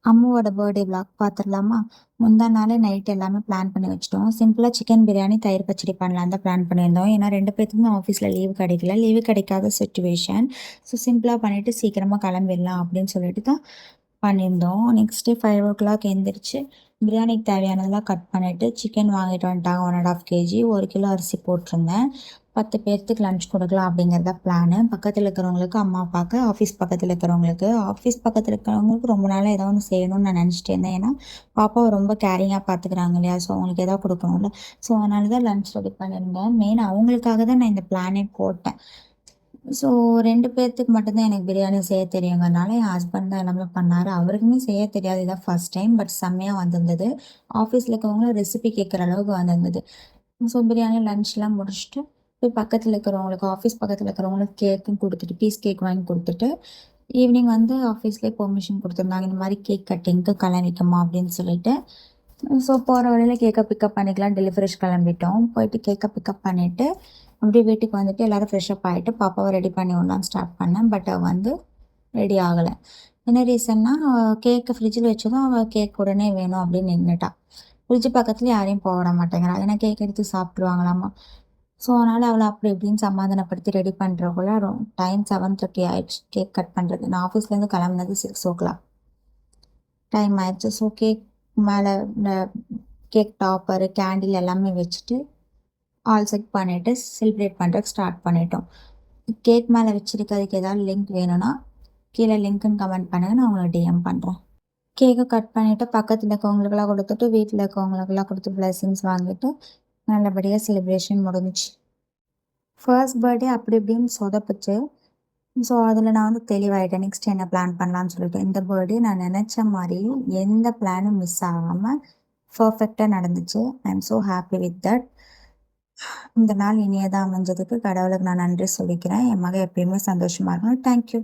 அம்முவோட birthday vlog பார்த்துடலாமா? முந்தா நாளே நைட் எல்லாமே பிளான் பண்ணி வச்சுட்டோம். சிம்பிளா சிக்கன் பிரியாணி, தயிர் பச்சடி பண்ணலான்னு தான் பிளான் பண்ணியிருந்தோம். ஏன்னா 2 பேத்துக்குமே ஆஃபீஸ்ல லீவ் கிடைக்கல. லீவு கிடைக்காத சிச்சுவேஷன். ஸோ சிம்பிளா பண்ணிட்டு சீக்கிரமா கிளம்பிடலாம் அப்படின்னு சொல்லிட்டு தான் பண்ணியிருந்தோம். நெக்ஸ்ட் டே 5:00 எந்திரிச்சு பிரியாணிக்கு தேவையானதெல்லாம் கட் பண்ணிட்டு சிக்கன் வாங்கிட்டு வந்துட்டாங்க 1 1/2 கேஜி. 1 கிலோ அரிசி போட்டிருந்தேன். 10 பேர்த்துக்கு லஞ்ச் கொடுக்கலாம் அப்படிங்கிறத பிளானு. பக்கத்தில் இருக்கிறவங்களுக்கு, அம்மா அப்பாவுக்கு, ஆஃபீஸ் பக்கத்தில் இருக்கிறவங்களுக்கு. ஆஃபீஸ் பக்கத்தில் இருக்கிறவங்களுக்கு ரொம்ப நாளாக ஏதோ ஒன்று செய்யணும்னு நான் நினச்சிட்டே இருந்தேன். ஏன்னா பாப்பாவை ரொம்ப கேரிங்காக பார்த்துக்கிறாங்க இல்லையா? ஸோ அவங்களுக்கு ஏதாவது கொடுக்கணும்ல. ஸோ அதனால தான் லஞ்ச் ரெடி பண்ணியிருந்தேன். மெயின் அவங்களுக்காக தான் நான் இந்த பிளானே போட்டேன். ஸோ 2 பேர்த்துக்கு மட்டும் தான் எனக்கு பிரியாணி செய்ய தெரியுங்கிறனால என் ஹஸ்பண்ட் தான் எல்லாமே பண்ணாரு. அவருக்குமே செய்ய தெரியாது. இதான் ஃபர்ஸ்ட் டைம். பட் செம்மையா வந்திருந்தது. ஆஃபீஸ்ல இருக்கவங்களும் ரெசிபி கேட்குற அளவுக்கு வந்திருந்தது. ஸோ பிரியாணி லன்ச்லாம் முடிச்சுட்டு போய் பக்கத்தில் இருக்கிறவங்களுக்கு, ஆஃபீஸ் பக்கத்தில் இருக்கிறவங்களுக்கு கேக்கும் கொடுத்துட்டு, பீஸ் கேக் வாங்கி கொடுத்துட்டு, ஈவினிங் வந்து ஆஃபீஸ்லேயே பெர்மிஷன் கொடுத்துருந்தாங்க. இந்த மாதிரி கேக் கட்டிங்க்கு கிளம்பிக்கோமா அப்படின்னு சொல்லிட்டு. ஸோ போகிற வழியில கேக்கை பிக்கப் பண்ணிக்கலாம் டெலிவரிஸ் கிளம்பிட்டோம். போயிட்டு கேக்கை பிக்கப் பண்ணிவிட்டு அப்படியே வீட்டுக்கு வந்துட்டு எல்லோரும் ஃப்ரெஷ்அப் ஆகிட்டு பாப்பாவை ரெடி பண்ணி விடலான்னு ஸ்டார்ட் பண்ணேன். பட் அவள் வந்து ரெடி ஆகலை. என்ன ரீசன்னா, கேக்கை ஃப்ரிட்ஜில் வச்சதும் அவள் கேக் உடனே வேணும் அப்படின்னு நின்றுட்டா. ஃப்ரிட்ஜ் பக்கத்துல யாரையும் போக விட மாட்டேங்கிறா. ஏன்னா கேக் எடுத்து சாப்பிட்ருவாங்களாமா. ஸோ அதனால் அவளை அப்படி இப்படின்னு சமாதானப்படுத்தி ரெடி பண்ணுறக்குள்ள டைம் 7:30 ஆயிடுச்சு கேக் கட் பண்ணுறது. நான் ஆஃபீஸ்லேருந்து கிளம்புனது 6:00 டைம் ஆயிடுச்சு. ஸோ கேக் மேலே கேக் டாப்பரு, கேண்டில் எல்லாமே வச்சுட்டு ஆல் செட் பண்ணிவிட்டு செலிப்ரேட் பண்ணுறதுக்கு ஸ்டார்ட் பண்ணிட்டோம். கேக் மேலே வச்சிருக்கிறதுக்கு ஏதாவது லிங்க் வேணும்னா கீழே லிங்க்குன்னு கமெண்ட் பண்ணுங்கள், நான் உங்களுக்கு டிஎம் பண்ணுறேன். கேக்கை கட் பண்ணிவிட்டு பக்கத்தில் இருக்கவங்களுக்கெல்லாம் கொடுத்துட்டு வீட்டில் இருக்கவங்களுக்கெல்லாம் கொடுத்து பிளெஸிங்ஸ் வாங்கிட்டு நல்லபடியாக செலிப்ரேஷன் முடிஞ்சிச்சு. ஃபர்ஸ்ட் பர்த்டே அப்படி இப்படின்னு சொதப்புச்சு. ஸோ அதில் நான் வந்து தெளிவாயிட்டேன். நெக்ஸ்ட் என்ன பிளான் பண்ணலான்னு சொல்லிட்டு. இந்த பர்த்டே நான் நினச்ச மாதிரி எந்த பிளானும் மிஸ் ஆகாமல் பர்ஃபெக்டாக நடந்துச்சு. I am so happy with that. இந்த நாள் இனியதாக அமைஞ்சதுக்கு கடவுளுக்கு நான் நன்றி சொல்லிக்கிறேன். என் மகன் எப்பயுமே சந்தோஷமாக இருக்கணும். தேங்க்யூ.